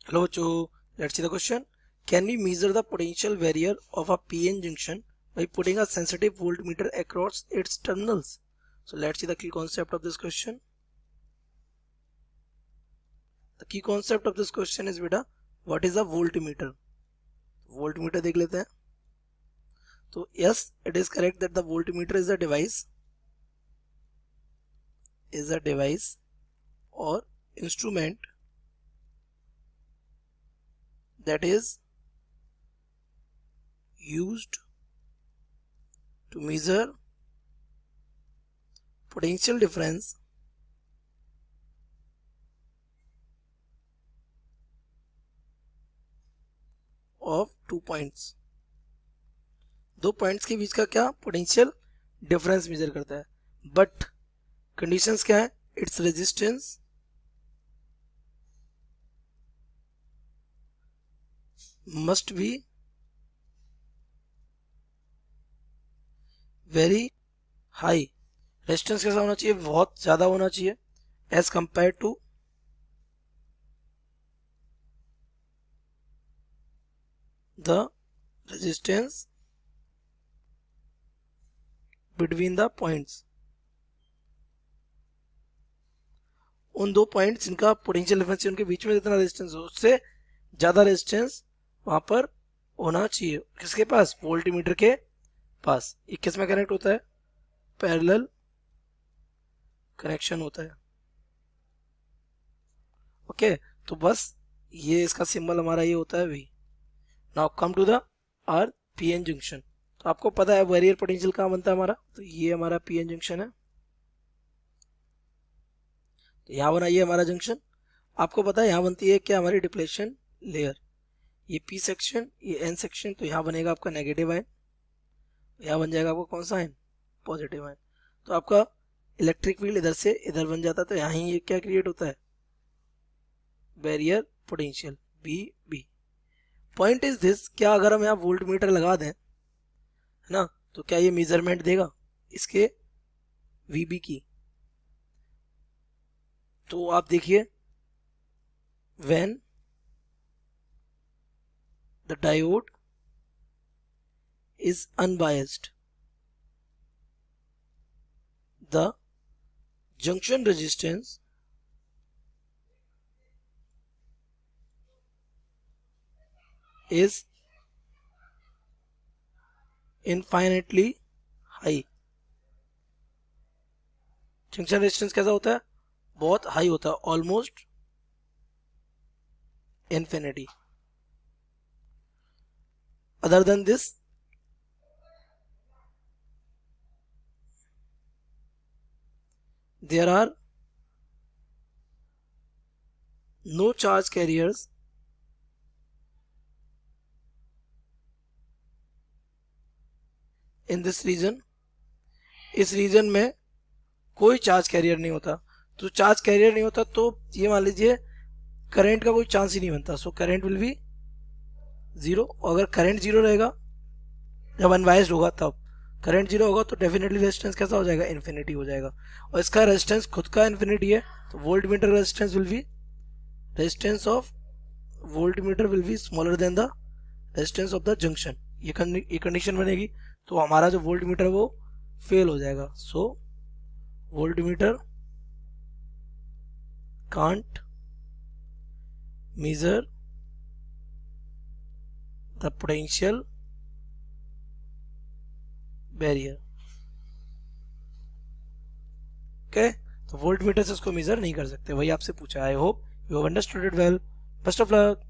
Hello बच्चों, let's see the question. Can we measure the potential barrier of a PN junction by putting a sensitive voltmeter across its terminals? So let's see the key concept of this question. The key concept of this question is beta, what is a voltmeter? Voltmeter देख लेते हैं. तो yes, it is correct that the voltmeter is a device or instrument that is used to measure potential difference of 2 points. दो points के बीच का क्या potential difference measure करता है. बट कंडीशंस क्या है? Its resistance must be very high. Resistance कैसा होना चाहिए? बहुत ज्यादा होना चाहिए as compare to the resistance between the points. उन दो पॉइंट्स जिनका पोटेंशियल डिफरेंस उनके बीच में जितना रेजिस्टेंस हो उससे ज्यादा रेजिस्टेंस वहां पर होना चाहिए. किसके पास? वोल्टमीटर के पास. ये किस में कनेक्ट होता है? पैरेलल कनेक्शन होता है. ओके, तो बस ये इसका सिंबल हमारा ये होता है V. Now come to the our PN junction. तो आपको पता है बैरियर पोटेंशियल कहाँ बनता है हमारा. तो ये हमारा PN जंक्शन है. तो यहाँ बना ये हमारा जंक्शन. आपको पता है यहाँ बनती है क्या? हमारी डिप्लेशन लेयर. ये P सेक्शन, ये N सेक्शन. तो यहाँ बनेगा आपका नेगेटिव आयन, यहाँ बन जाएगा आपका कौन सा आयन? Positive ion. तो आपका इलेक्ट्रिक फील्ड इधर से इधर बन जाता है. तो यहाँ ही ये क्या क्रिएट होता है? Barrier potential BB. Point is this, क्या अगर हम यहाँ वोल्टमीटर लगा दें, है ना, तो क्या ये मेजरमेंट देगा इसके VB की? तो आप देखिए, when the diode is unbiased, the junction resistance is infinitely high. Junction resistance कैसा होता है? बहुत हाई होता है, almost infinity. Other than this, there are no charge carriers in this region. इस रीजन में कोई चार्ज कैरियर नहीं होता. तो चार्ज कैरियर नहीं होता तो ये मान लीजिए करंट का कोई चांस ही नहीं बनता. So current will be zero. अगर करंट जीरो रहेगा, जब अनबायस्ड होगा तब करंट जीरो होगा, तो डेफिनेटली रेजिस्टेंस कैसा हो जाएगा? इन्फिनिटी हो जाएगा. और इसका रेजिस्टेंस खुद का इन्फिनिटी है. तो volt meter resistance will be, resistance of volt meter will be smaller than the resistance of the junction. ये कंडीशन बनेगी तो हमारा जो वोल्ट मीटर वो फेल हो जाएगा. So voltmeter can't measure the potential barrier. Okay, तो voltmeter से इसको मेजर नहीं कर सकते. वही आपसे पूछा. I hope you have understood it well. Best of luck.